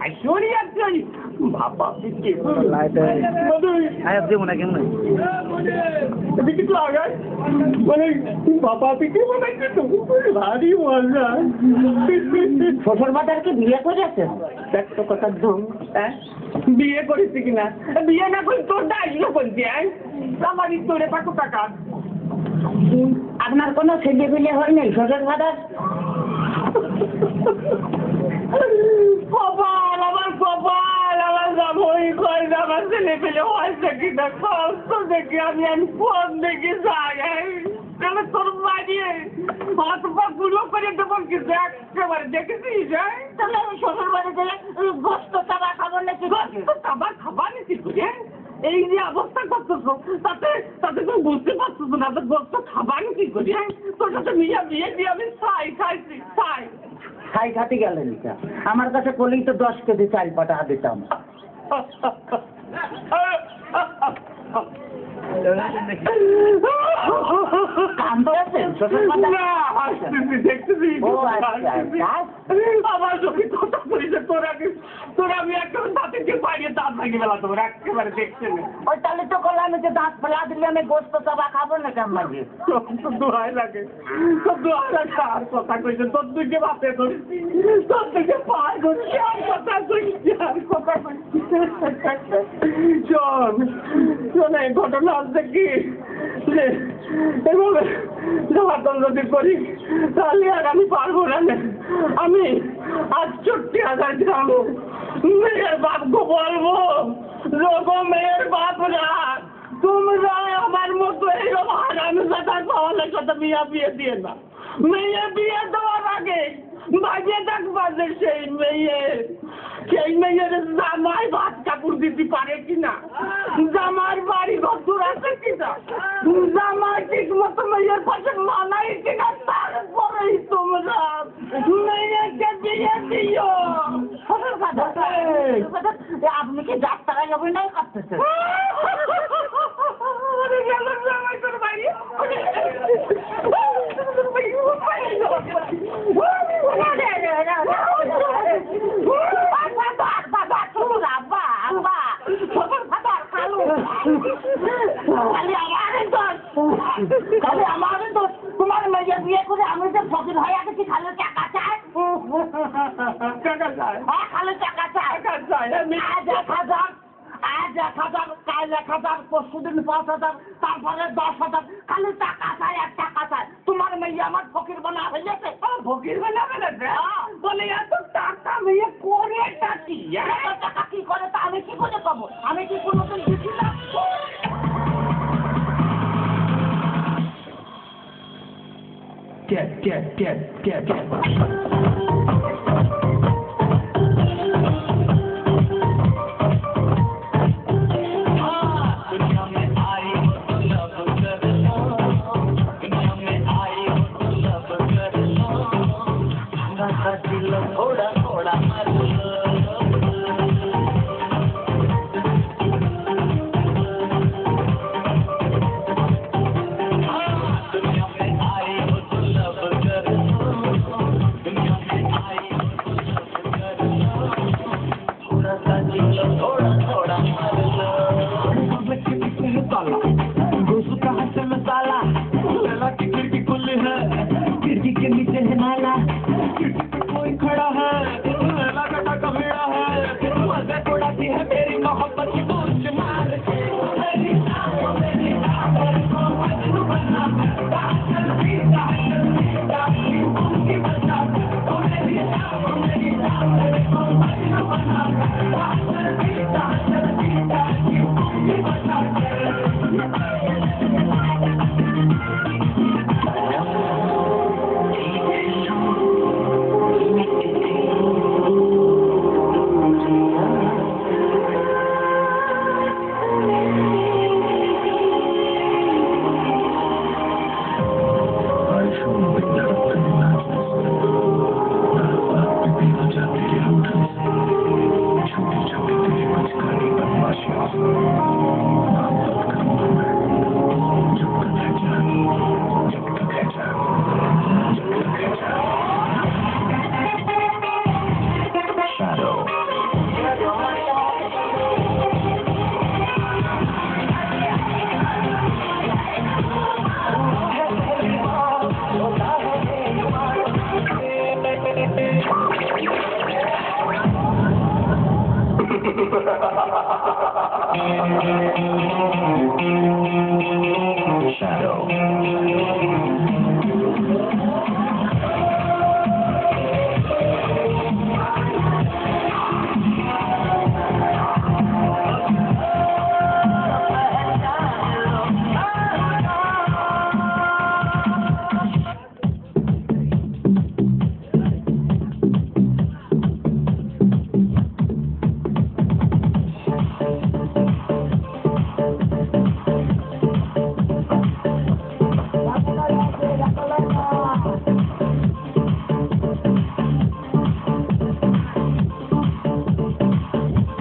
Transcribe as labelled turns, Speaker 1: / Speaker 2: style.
Speaker 1: আইসরি আইসরি বাবা পিকে
Speaker 2: লাইট আয় দেবো না কেমন
Speaker 1: এদিকে তো আগায় মানে বাবা পিকে বানাইছে তো ভারী মজা
Speaker 3: শ্বশুর বাজারকে বিয়ে করেছে
Speaker 1: একটা কথার ধম হ্যাঁ বিয়ে করেছি কিনা বিয়ে না করে তোর ডাইলো বলছি হ্যাঁ আমার তোরে পাকো টাকা
Speaker 3: আপনার কোনো ছেলে পেলে হয় নাই শ্বশুর বাজার
Speaker 1: কপাল আমার জামাই কয় না আমার ছেলে পেলে হয়েছে কিনা কষ্ট দেখি আমি ফোন দেখি যাই তাহলে তোর বাড়িয়ে হাত পা গুলো করে দেবো কিছু একেবারে দেখেছিস
Speaker 3: তাহলে আমি শ্বশুর বাড়ি গেলে গোস্ত তাবা খাবো নাকি
Speaker 1: খাবার খাবার নিচ্ছি করে এই যে অবস্থা করতেছ তাতে তুমি বুঝতে পারছো না তো গোস্ত খাবার কি করি তোর সাথে বিয়ে দিয়ে আমি খাইছি
Speaker 3: খাই খাতে গেলেন আমার কাছে করলেই তো 10 কেজি চাল পাঠা দিতাম
Speaker 1: আমার যদি কথা বলিস তোরা আমি একেবারে দাঁতের পাড়িয়ে দাঁত ভেঙে বেলা তোমার একেবারে দেখছে না
Speaker 3: ওই তাহলে তো করলাম যে দাঁত ফেলা দিলে আমি গোস্ত চাবা খাবো না কেমন
Speaker 1: দোহাই লাগে আর কথা কইছে তোর দিকে বাপে ধরছি তোর দিকে পায়ে ধরছি আর কথা কইছি শোন এই ঘটনা হচ্ছে কি এভাবে জমাতন যদি করি তাহলে আর আমি পারবো না আমি 68,000 খাবো মেয়ের বাপকে বলবো লোগো মেয়ের বাপরা তোমরা আমার মতো এইরকম হারামি কথা তাহলে কথা বিয়ে দিয়ে না মেয়ে বিয়ে দেওয়ার আগে বাজে থাকবা যে সেই মেয়ের জামাই ভাত কাপড় দিতে পারে কিনা জামার বাড়ি ঘর আছে কিনা জামাই ঠিক মতো মেয়ের পাশে মানাই কিনা তারপরেই তোমরা মেয়েকে বিয়ে দিও
Speaker 3: আপনি কি যাত্রায় অভিনয় করতেছেন তোমার মেয়ে বিয়ে করে আমি যে ফকির হয়ে গেছি খালি টাকা চাই খালি টাকা চাই আজ 1,000 কাল 1,000 পরশুদিন 5,000 তারপরে 10,000 খালি টাকা চাই আর টাকা চাই তোমার মেয়ে আমার ফকির বানা হয়ে গেছে
Speaker 1: ফকির বানাবে না বলে এত টাকা মেয়ে করে টাকি
Speaker 3: টাকা কি করে তা আমি কি করে পাবো আমি কি কোনোদিন দিচ্ছি না
Speaker 2: Get.
Speaker 4: थोड़ा दुनिया में आई हो तो लब कर दुनिया में Shadow.